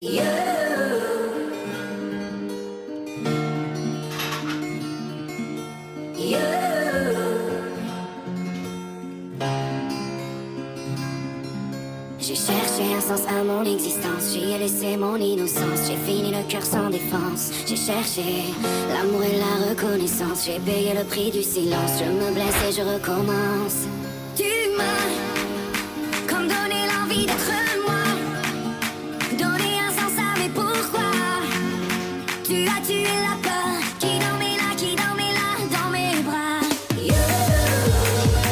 You, you. J'ai cherché un sens à mon existence, j'y ai laissé mon innocence, j'ai fini le cœur sans défense. J'ai cherché l'amour et la reconnaissance, j'ai payé le prix du silence, je me blesse et je recommence. Tu m'as comme donné l'envie d'être moi, donné un sens à mes pourquoi. Tu as tué la peur qui dormait là, dans mes bras. You,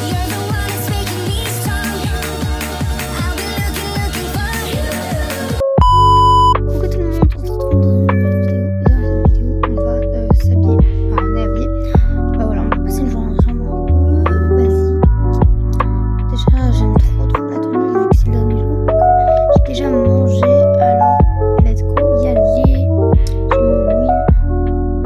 you're the one that's making me strong. I'll be looking for you. Coucou tout le monde, on se retrouve dans une nouvelle vidéo. Dans cette vidéo, on va s'habiller, enfin on est habillé. Bah voilà, on va passer une journée ensemble un peu basique. Déjà, j'aime trop la tenue vu que c'est le dernier jour. J'ai déjà mangé, alors let's go. Il y a le lait, j'ai mon huile,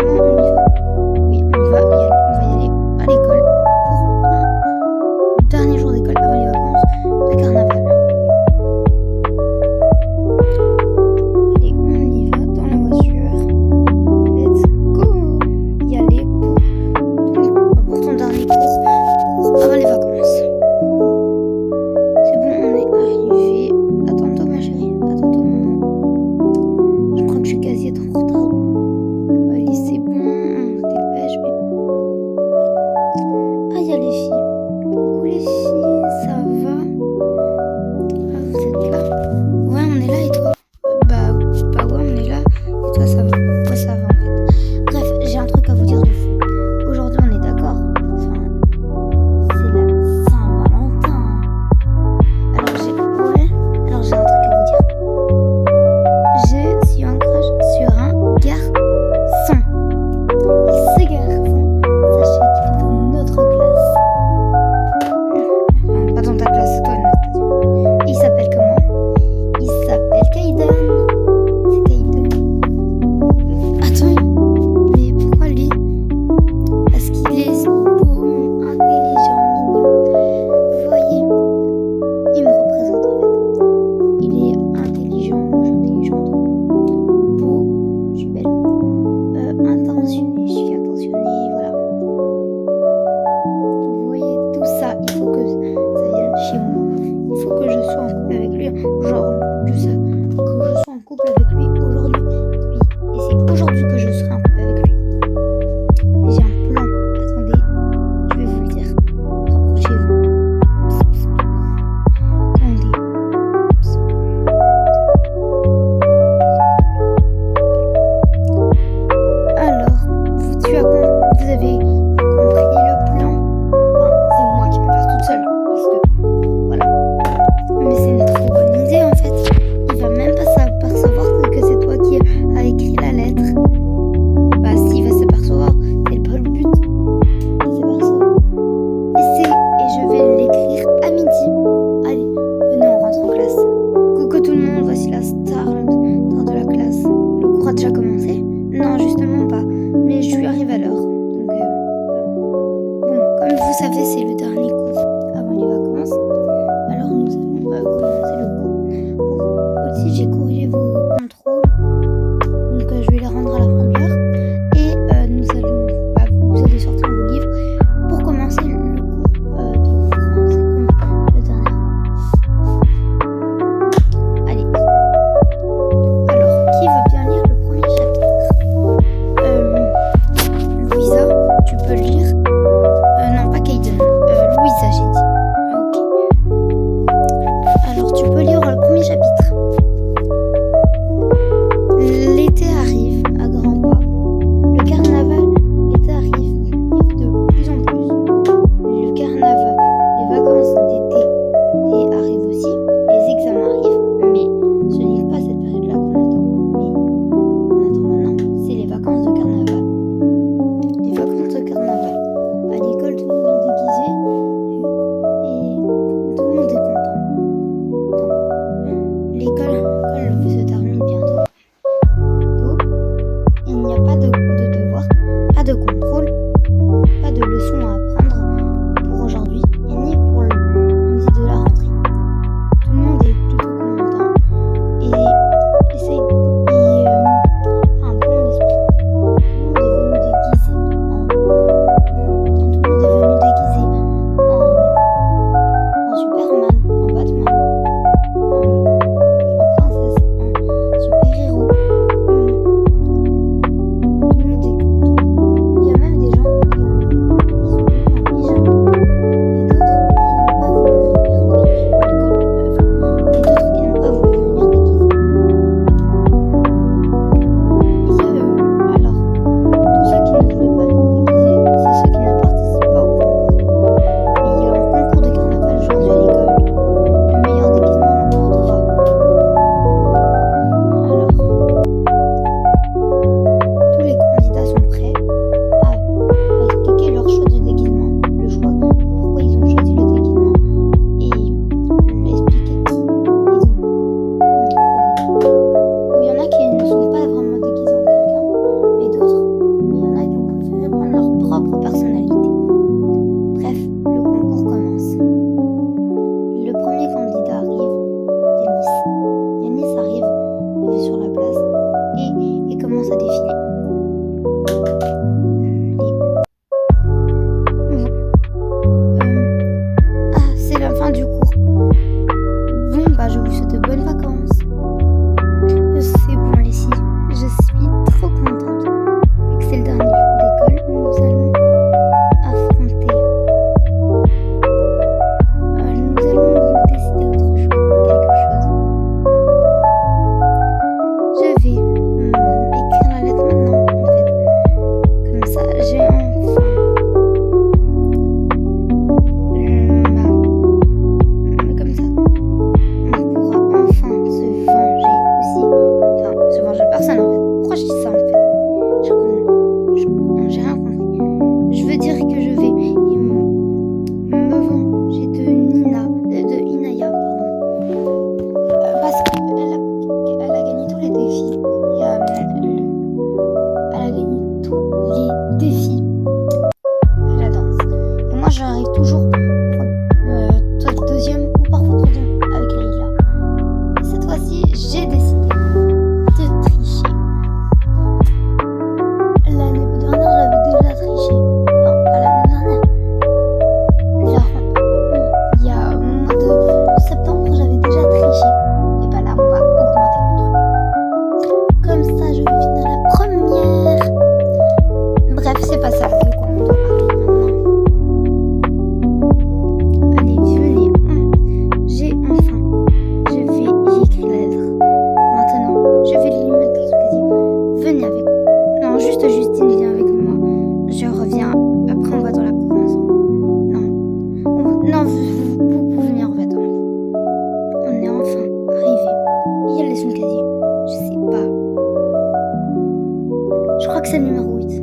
c'est le numéro 8.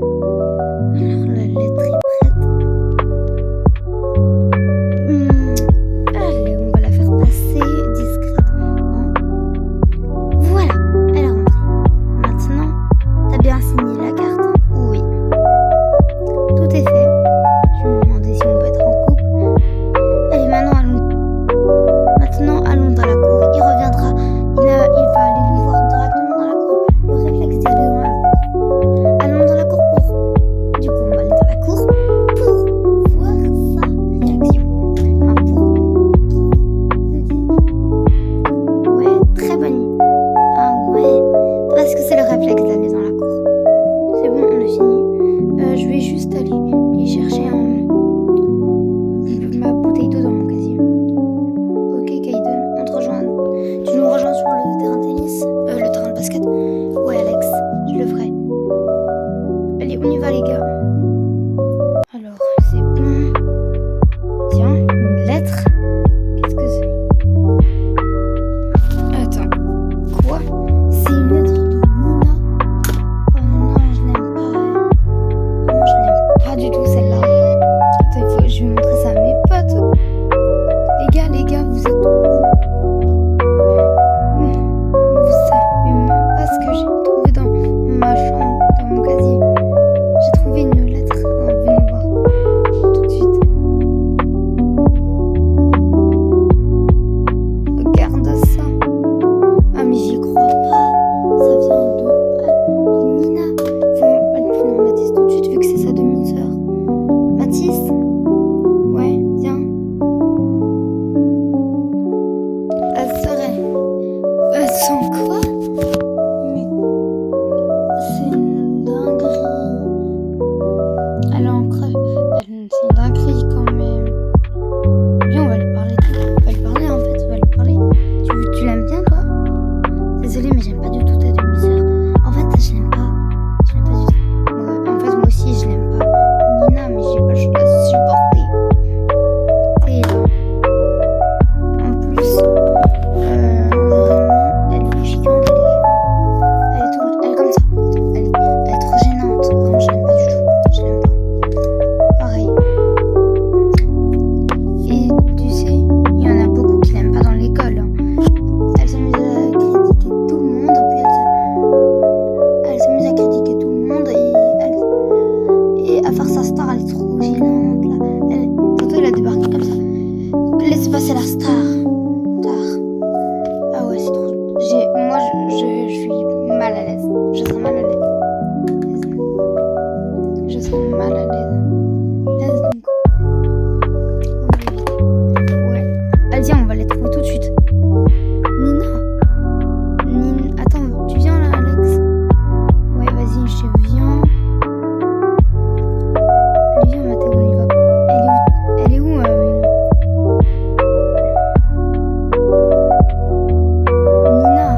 Alors la lettre est prête. Allez, on va la faire passer discrètement. Voilà, elle est rentrée. Maintenant, t'as bien signé la carte? Oui. Tout est fait. Je me demandais si on peut être en couple. Allez, maintenant allons dans la cour. Il reviendra. Il va aller nous voir directement dans la cour. Le réflexe d'y aller dans la cour. Allons dans la cour pour. Du coup, on va aller dans la cour pour voir sa réaction. Enfin, pour. Ouais, très bonne idée. Ah ouais. Parce que c'est le réflexe d'aller dans la cour. C'est bon, on a fini. Je vais juste aller chercher ma bouteille d'eau dans mon casier. Ok, Kaiden, on te rejoint. Tu nous rejoins sur le terrain de tennis, le terrain de basket. Ouais, Alex, je le ferai. Allez, on y va, les gars. Alors, c'est bon. Tiens, une lettre. Qu'est-ce que c'est? Attends, quoi? C'est une lettre de Nina. Oh non, je l'aime pas. Vraiment, je l'aime pas du tout celle-là. Attends, je vais montrer ça à mes potes. Les gars, vous êtes où? Vous savez même pas ce que j'ai trouvé dans ma chambre, dans mon casier. J'ai trouvé une lettre. Venez voir tout de suite. Regarde ça. Ah mais j'y crois pas. Ça vient de Nina. Faut appeler Mathis tout de suite vu que c'est sa demi-sœur. Mathis? Ouais, viens. Elle serait. Elle sent quoi? Mais c'est une dinguerie. Elle est en creux. C'est une dinguerie quand même. Viens, on va lui parler. On va lui parler en fait. On va lui parler. Tu l'aimes bien toi? Désolée, mais j'aime pas du tout ta demi-sœur. En fait, je l'aime pas. Je l'aime pas du tout. En fait, moi aussi, je l'aime pas. Nina, mais j'ai pas le choix de la supporter. Et là. En plus, vraiment, elle est chiante, elle est comme ça. Elle est trop gênante. Vraiment, je l'aime pas du tout. Je l'aime pas. Pareil. Et tu sais, il y en a beaucoup qui l'aiment pas dans l'école. Hein. Elle s'amuse à critiquer tout le monde, puis elle s'amuse à critiquer tout le monde et à faire sa star. Elle est trop gênante là. Tantôt elle a débarqué comme ça. Laissez passer la star. Ah ouais, c'est trop. Moi je suis mal à l'aise. Je serais mal à l'aise. Je serais mal à l'aise. Laisse donc. Ouais. Allez, viens, on va les trouver tout de suite. Nina. Attends, tu viens là, Alex? Ouais, vas-y, je viens. Allez, viens, Mathéo, on y va. Elle est où Nina?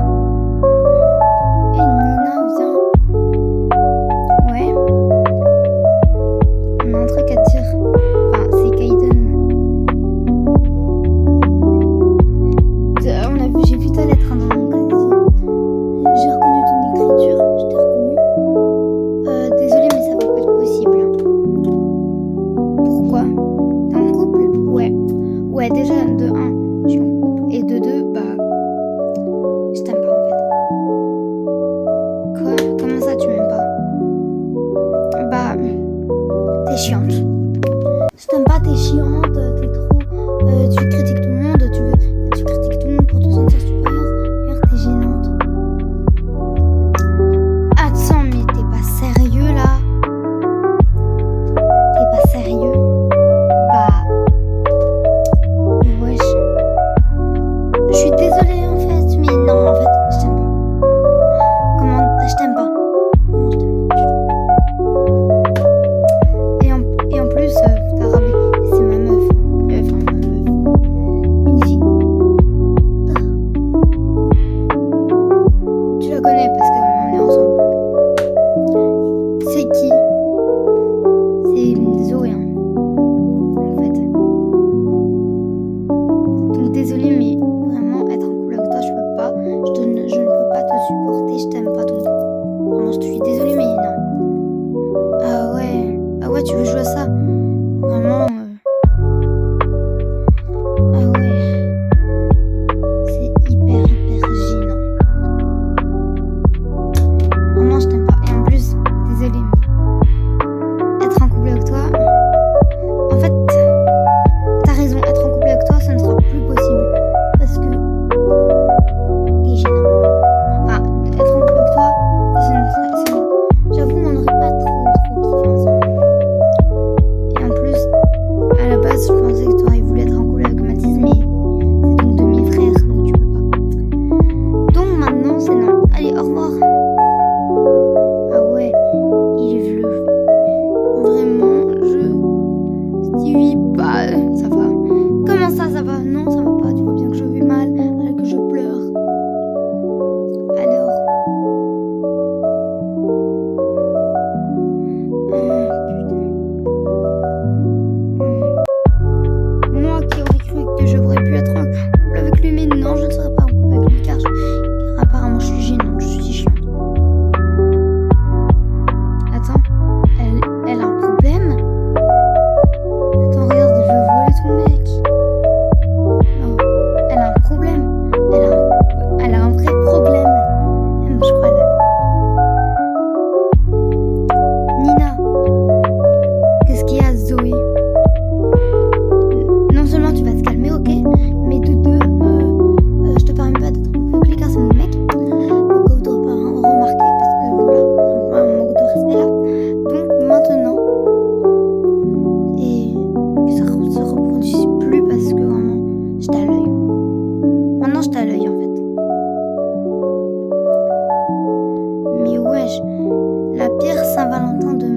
Saint-Valentin de